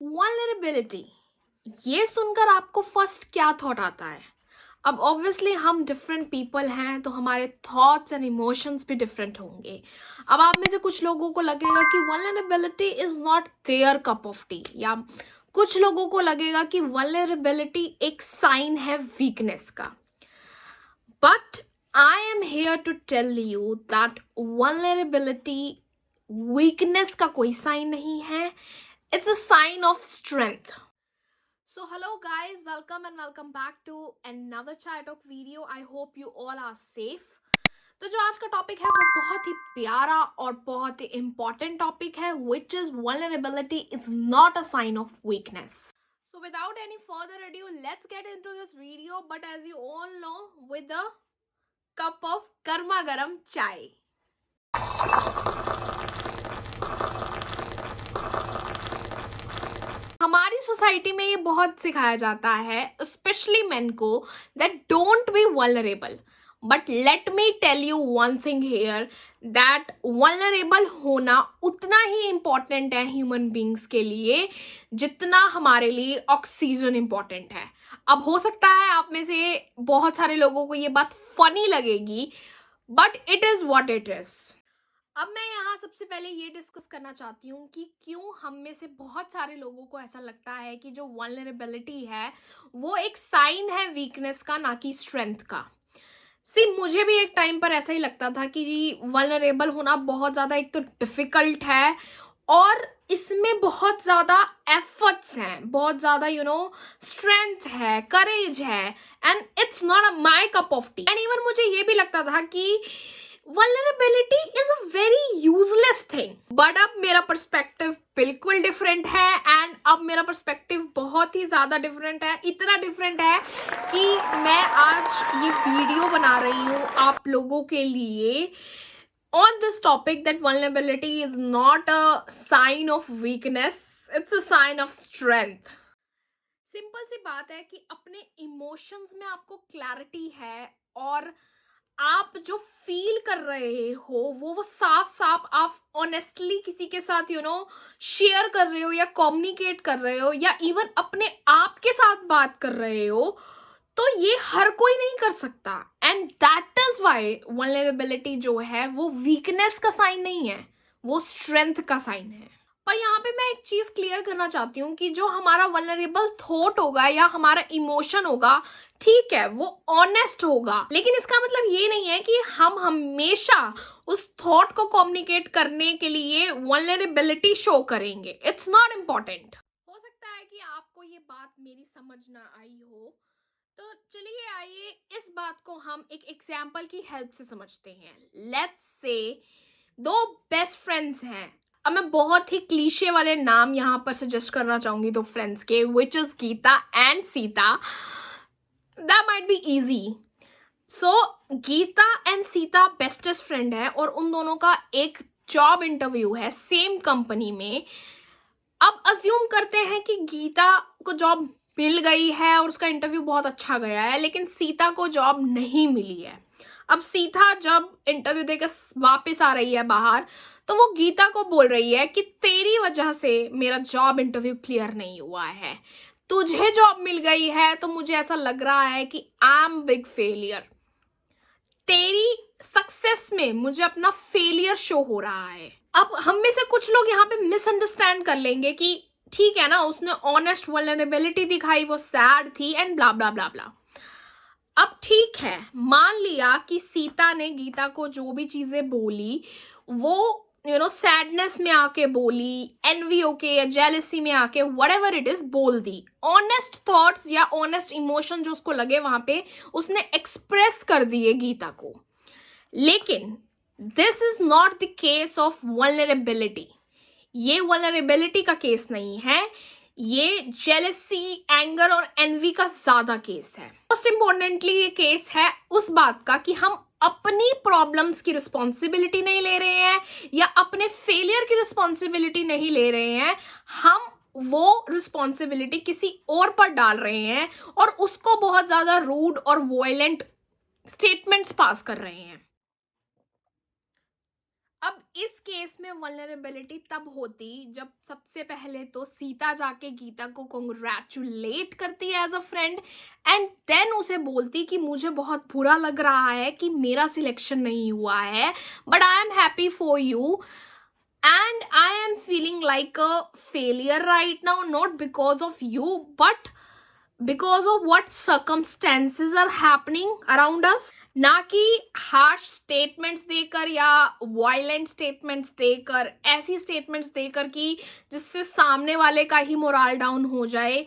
Vulnerability, ये सुनकर आपको फर्स्ट क्या थॉट आता है? अब ऑब्वियसली हम डिफरेंट पीपल हैं तो हमारे थॉट्स एंड इमोशंस भी डिफरेंट होंगे। अब आप में से कुछ लोगों को लगेगा कि vulnerability is not their cup of tea, या कुछ लोगों को लगेगा कि वल्नरेबिलिटी एक साइन है वीकनेस का। But I am here to tell you that vulnerability weakness का कोई साइन नहीं है, it's a sign of strength. So hello guys, welcome back to another Chai Talk video. I hope you all are safe. तो जो आज का topic है वो बहुत ही प्यारा और बहुत ही इम्पोर्टेंट टॉपिक है, which is vulnerability is not a sign of weakness. So without any further ado, let's get into this video. But as you all know, with a cup of garma garam chai. हमारी society में ये बहुत सिखाया जाता है, specially men को, that don't be vulnerable. But let me tell you one thing here, that vulnerable होना उतना ही इम्पॉर्टेंट है ह्यूमन बींग्स के लिए जितना हमारे लिए ऑक्सीजन इम्पॉर्टेंट है। अब हो सकता है आप में से बहुत सारे लोगों को ये बात फनी लगेगी, but it is what it is. अब मैं यहाँ सबसे पहले ये डिस्कस करना चाहती हूँ कि क्यों हम में से बहुत सारे लोगों को ऐसा लगता है कि जो वल्नरेबिलिटी है वो एक साइन है वीकनेस का, ना कि स्ट्रेंथ का। मुझे भी एक टाइम पर ऐसा ही लगता था कि वल्नरेबल होना बहुत ज़्यादा एक तो डिफ़िकल्ट है और इसमें बहुत ज़्यादा एफर्ट्स हैं, बहुत ज़्यादा स्ट्रेंथ है, करेज है, and it's not my cup of T. And even मुझे ये भी लगता था कि vulnerability is a very useless thing. But अब मेरा पर्सपेक्टिव बिल्कुल डिफरेंट है, एंड अब मेरा पर्सपेक्टिव बहुत ही ज़्यादा डिफरेंट है, इतना डिफरेंट है कि मैं आज ये वीडियो बना रही हूँ आप लोगों के लिए on this topic that vulnerability is not a sign of weakness, it's a sign of strength. Simple सी बात है कि अपने इमोशंस में आपको क्लैरिटी है और आप जो फील कर रहे हो वो साफ साफ आप ऑनेस्टली किसी के साथ शेयर कर रहे हो या कम्युनिकेट कर रहे हो या इवन अपने आप के साथ बात कर रहे हो, तो ये हर कोई नहीं कर सकता। And that is why vulnerability जो है वो वीकनेस का साइन नहीं है, वो स्ट्रेंथ का साइन है। पर यहाँ पे मैं एक चीज क्लियर करना चाहती हूँ कि जो हमारा वल्नरेबल थॉट होगा या हमारा इमोशन होगा, ठीक है, वो ऑनेस्ट होगा, लेकिन इसका मतलब ये नहीं है कि हम हमेशा उस थॉट को कम्युनिकेट करने के लिए वल्नरेबिलिटी शो करेंगे। It's not important. हो सकता है कि आपको ये बात मेरी समझ ना आई हो, तो चलिए आइए इस बात को हम एक एग्जाम्पल की हेल्प से समझते हैं। लेट्स से दो बेस्ट फ्रेंड्स हैं। अब मैं बहुत ही क्लीशे वाले नाम यहाँ पर सजेस्ट करना चाहूंगी दो फ्रेंड्स के, which is Gita and Sita. That might be easy. So Gita and Sita bestest friend है और उन दोनों का एक जॉब इंटरव्यू है सेम कंपनी में। अब अज्यूम करते हैं कि गीता को जॉब मिल गई है और उसका इंटरव्यू बहुत अच्छा गया है, लेकिन सीता को जॉब नहीं मिली है। अब सीता जब इंटरव्यू देकर वापस आ रही है बाहर, तो वो गीता को बोल रही है कि तेरी वजह से मेरा जॉब इंटरव्यू क्लियर नहीं हुआ है, तुझे जॉब मिल गई है तो मुझे ऐसा लग रहा है कि आई एम बिग फेलियर। तेरी सक्सेस में मुझे अपना फेलियर शो हो रहा है। अब हम में से कुछ लोग यहाँ पे मिसअंडरस्टैंड कर लेंगे कि ठीक है ना, उसने ऑनेस्ट वल्नरेबिलिटी दिखाई, वो सैड थी एंड ब्ला ब्ला ब्ला ब्ला। अब ठीक है, मान लिया कि सीता ने गीता को जो भी चीजें बोली वो सैडनेस में आके बोली, एनवी होके या जेलसी में आके, व्हाटएवर इट इज, बोल दी। ऑनेस्ट थॉट्स या ऑनेस्ट इमोशन जो उसको लगे वहां पे उसने एक्सप्रेस कर दिए गीता को। लेकिन this is not the case of vulnerability. ये वल्नरेबिलिटी का केस नहीं है, ये जेलसी, एंगर और एनवी का ज्यादा केस है। मोस्ट इंपॉर्टेंटली ये केस है उस बात का कि हम अपनी प्रॉब्लम्स की रिस्पॉन्सिबिलिटी नहीं ले रहे हैं या अपने फेलियर की रिस्पॉन्सिबिलिटी नहीं ले रहे हैं, हम वो रिस्पॉन्सिबिलिटी किसी और पर डाल रहे हैं और उसको बहुत ज्यादा रूड और वॉयलेंट स्टेटमेंट्स पास कर रहे हैं। अब इस केस में वल्नरेबिलिटी तब होती जब सबसे पहले तो सीता जाके गीता को कॉन्ग्रेचुलेट करती है as a friend, and then उसे बोलती कि मुझे बहुत बुरा लग रहा है कि मेरा सिलेक्शन नहीं हुआ है, but I am happy for you and I am feeling like a failure right now, not because of you but because of what circumstances are happening around us. ना कि हार्श स्टेटमेंट्स देकर या violent statements देकर, ऐसी statements देकर कि जिससे सामने वाले का ही मोरल डाउन हो जाए।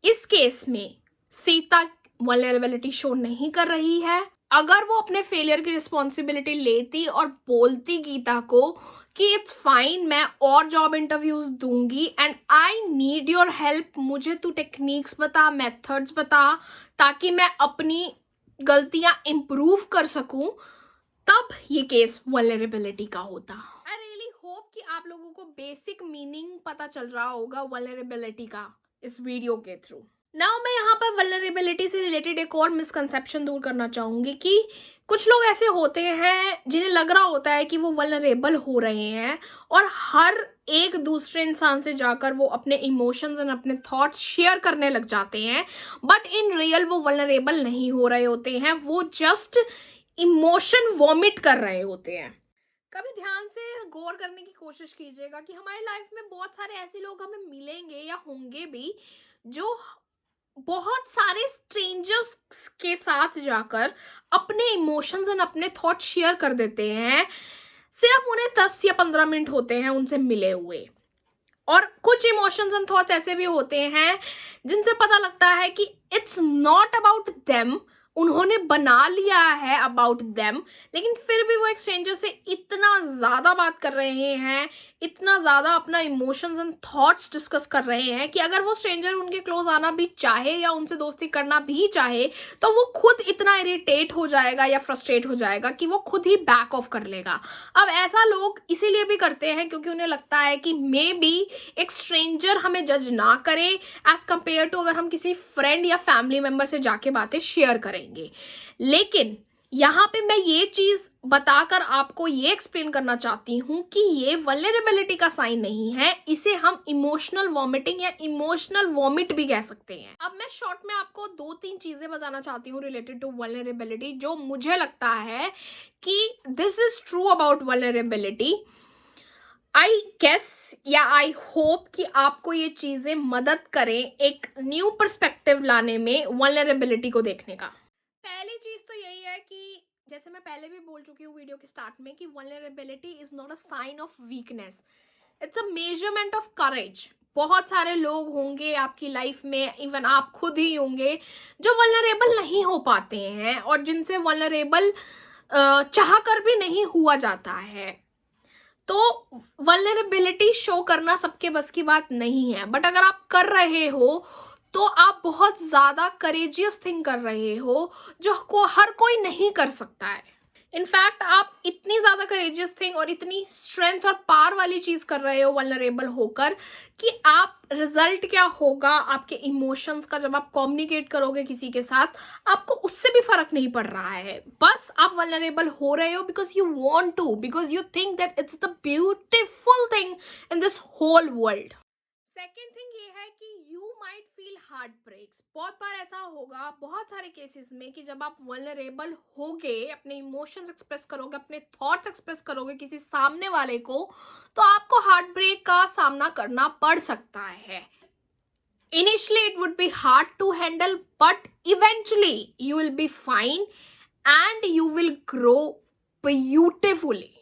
इस केस में सीता वल्नरेबिलिटी शो नहीं कर रही है। अगर वो अपने फेलियर की रिस्पॉन्सिबिलिटी लेती और बोलती गीता को कि इट्स फाइन, मैं और जॉब इंटरव्यूज दूंगी and I need your help, मुझे तू टेक्निक्स बता, मेथड्स बता, ताकि मैं अपनी गलतियां इम्प्रूव कर सकूं, तब ये केस वल्नरेबिलिटी का होता। आई रियली होप कि आप लोगों को बेसिक मीनिंग पता चल रहा होगा वल्नरेबिलिटी का इस वीडियो के थ्रू। नाउ मैं यहाँ पर वल्नरेबिलिटी से रिलेटेड एक और मिसकंसेप्शन दूर करना चाहूँगी कि कुछ लोग ऐसे होते हैं जिन्हें लग रहा होता है कि वो वल्नरेबल हो रहे हैं और हर एक दूसरे इंसान से जाकर वो अपने इमोशंस एंड अपने थॉट्स शेयर करने लग जाते हैं, बट इन रियल वो वल्नरेबल नहीं हो रहे होते हैं, वो जस्ट इमोशन वॉमिट कर रहे होते हैं। कभी ध्यान से गौर करने की कोशिश कीजिएगा कि हमारी लाइफ में बहुत सारे ऐसे लोग हमें मिलेंगे या होंगे भी जो बहुत सारे स्ट्रेंजर्स के साथ जाकर अपने इमोशंस एंड अपने थॉट शेयर कर देते हैं। सिर्फ उन्हें 10 या 15 मिनट होते हैं उनसे मिले हुए, और कुछ इमोशंस एंड थॉट्स ऐसे भी होते हैं जिनसे पता लगता है कि इट्स नॉट अबाउट देम, उन्होंने बना लिया है अबाउट देम, लेकिन फिर भी वो एक स्ट्रेंजर से इतना ज़्यादा बात कर रहे हैं, इतना ज़्यादा अपना इमोशंस एंड थॉट्स डिस्कस कर रहे हैं कि अगर वो स्ट्रेंजर उनके क्लोज आना भी चाहे या उनसे दोस्ती करना भी चाहे तो वो खुद इतना इरिटेट हो जाएगा या फ्रस्ट्रेट हो जाएगा कि वो खुद ही बैक ऑफ कर लेगा। अब ऐसा लोग इसीलिए भी करते हैं क्योंकि उन्हें लगता है कि मे बी एक स्ट्रेंजर हमें जज ना करे एज कम्पेयर टू अगर हम किसी फ्रेंड या फैमिली मेम्बर से जाके बातें शेयर करेंगे। लेकिन यहाँ पे मैं ये चीज बताकर आपको ये एक्सप्लेन करना चाहती हूँ कि ये वल्नरेबिलिटी का साइन नहीं है, इसे हम इमोशनल वॉमिटिंग या इमोशनल वॉमिट भी कह सकते हैं। अब मैं शॉर्ट में आपको 2-3 चीजें बताना चाहती हूँ रिलेटेड टू वल्नरेबिलिटी, जो मुझे लगता है कि this is true about vulnerability. I guess या आई होप कि आपको ये चीजें मदद करें एक न्यू पर्सपेक्टिव लाने में वल्नरेबिलिटी को देखने का। पहली चीज तो यही है कि जैसे मैं पहले भी बोल चुकी हूँ वीडियो के स्टार्ट में कि vulnerability is not a sign of weakness, it's a measurement of courage. बहुत सारे लोग होंगे आपकी लाइफ में, इवन आप खुद ही होंगे, जो वल्नरेबल नहीं हो पाते हैं और जिनसे वल्नरेबल चाह कर भी नहीं हुआ जाता है। तो वल्नरेबिलिटी शो करना सबके बस की बात नहीं है, बट अगर आप कर रहे हो तो आप बहुत ज़्यादा करेजियस थिंग कर रहे हो जो हर कोई नहीं कर सकता है। इनफैक्ट आप इतनी ज़्यादा करेजियस थिंग और इतनी स्ट्रेंथ और पावर वाली चीज़ कर रहे हो वल्नरेबल होकर कि आप रिजल्ट क्या होगा आपके इमोशंस का जब आप कम्युनिकेट करोगे किसी के साथ, आपको उससे भी फर्क नहीं पड़ रहा है। बस आप वल्नरेबल हो रहे हो because you want to, because you think that it's the beautiful thing in this whole world. Second thing ये है कि you might feel heart breaks. बहुत बार ऐसा होगा बहुत सारे केसेस में कि जब आप वल्नरेबल होगे, अपने इमोशंस एक्सप्रेस करोगे, अपने थॉट्स एक्सप्रेस करोगे किसी सामने वाले को, तो आपको हार्ट ब्रेक का सामना करना पड़ सकता है। Initially it would be hard to handle, but eventually you will be fine and you will grow beautifully.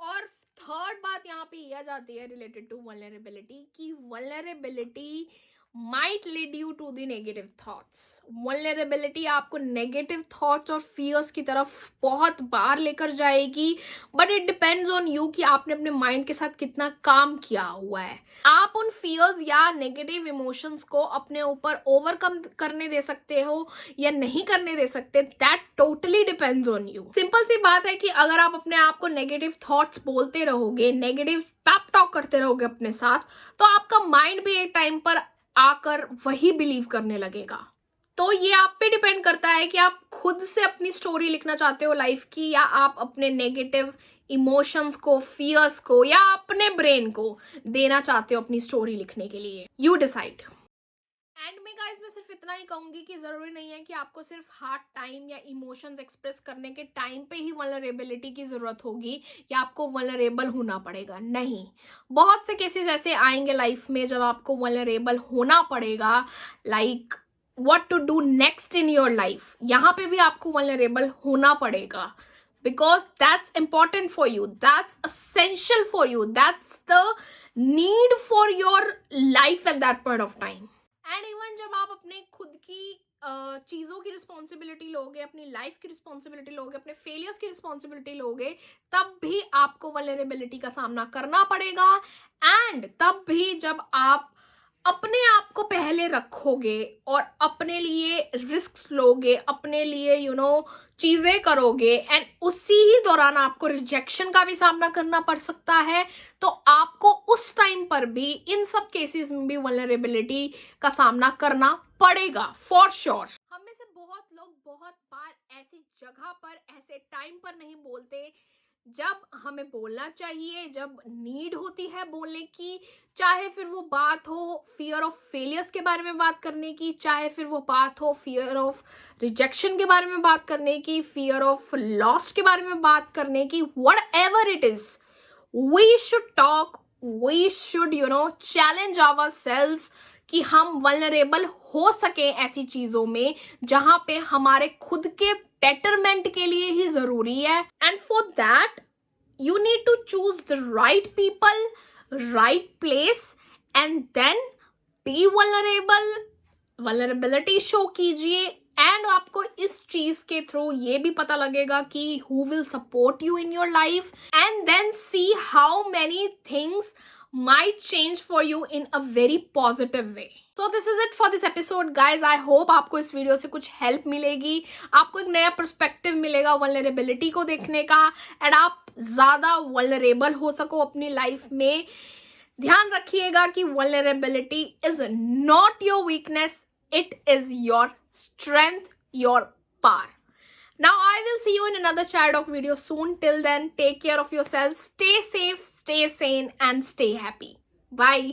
और थर्ड बात यहाँ पे यह जाती है रिलेटेड टू वल्नरेबिलिटी कि vulnerability might lead you to the negative thoughts. Vulnerability आपको negative thoughts और फियर्स की तरफ बहुत बार लेकर जाएगी, but it depends on you कि आपने अपने माइंड के साथ कितना काम किया हुआ है। आप उन फियर्स या नेगेटिव इमोशंस को अपने ऊपर ओवरकम करने दे सकते हो या नहीं करने दे सकते, that totally depends on you. Simple सी बात है कि अगर आप अपने आप को नेगेटिव थॉट्स बोलते रहोगे, नेगेटिव पैप टॉक करते रहोगे अपने साथ, तो आपका माइंड भी एक टाइम पर आकर वही बिलीव करने लगेगा। तो ये आप पे डिपेंड करता है कि आप खुद से अपनी स्टोरी लिखना चाहते हो लाइफ की, या आप अपने नेगेटिव इमोशंस को, फियर्स को, या अपने ब्रेन को देना चाहते हो अपनी स्टोरी लिखने के लिए। You decide. एंड में गाइस मैं सिर्फ इतना ही कहूंगी कि जरूरी नहीं है कि आपको सिर्फ हार्ड टाइम या इमोशंस एक्सप्रेस करने के टाइम पे ही वल्नरेबिलिटी की जरूरत होगी या आपको वल्नरेबल होना पड़ेगा। नहीं, बहुत से केसेस ऐसे आएंगे लाइफ में जब आपको वल्नरेबल होना पड़ेगा, like what to do next in your life, यहाँ पे भी आपको वल्नरेबल होना पड़ेगा, because that's important for you, that's essential for you, that's the need for your life at that point of time. And even जब आप अपने खुद की चीज़ों की रिस्पॉन्सिबिलिटी लोगे, अपनी लाइफ की रिस्पॉन्सिबिलिटी लोगे, अपने फेलियर्स की रिस्पॉन्सिबिलिटी लोगे, तब भी आपको वल्नरेबिलिटी का सामना करना पड़ेगा। एंड तब भी जब आप अपने आप को पहले रखोगे और अपने लिए रिस्क लोगे, अपने लिए चीजें करोगे, एंड उसी ही दौरान आपको रिजेक्शन का भी सामना करना पड़ सकता है, तो आपको उस टाइम पर भी इन सब केसेस में भी वल्नरेबिलिटी का सामना करना पड़ेगा फॉर श्योर। हम में से बहुत लोग बहुत बार ऐसी जगह पर, ऐसे टाइम पर नहीं बोलते जब हमें बोलना चाहिए, जब नीड होती है बोलने की, चाहे फिर वो बात हो फियर ऑफ फेलियर्स के बारे में बात करने की, चाहे फिर वो बात हो फियर ऑफ रिजेक्शन के बारे में बात करने की, फियर ऑफ लॉस्ट के बारे में बात करने की, whatever it is, we should talk, we should challenge ourselves कि हम वल्नरेबल हो सके ऐसी चीजों में जहां पे हमारे खुद के बेटरमेंट के लिए ही जरूरी है। And for that you need to choose the right people, right place, and then be vulnerable, vulnerability show कीजिए। एंड आपको इस चीज के थ्रू ये भी पता लगेगा कि who will support you in your life, and then see how many things might change for you in a very positive way. So this is it for this episode guys. I hope आपको इस video से कुछ help मिलेगी, आपको एक नया perspective मिलेगा vulnerability को देखने का, एंड आप ज़्यादा वल्नरेबल हो सको अपनी लाइफ में। ध्यान रखिएगा कि vulnerability is not your weakness, it is your strength, your power. Now I will see you in another Chai-Talk video soon. Till then, take care of yourselves, stay safe, stay sane, and stay happy. Bye.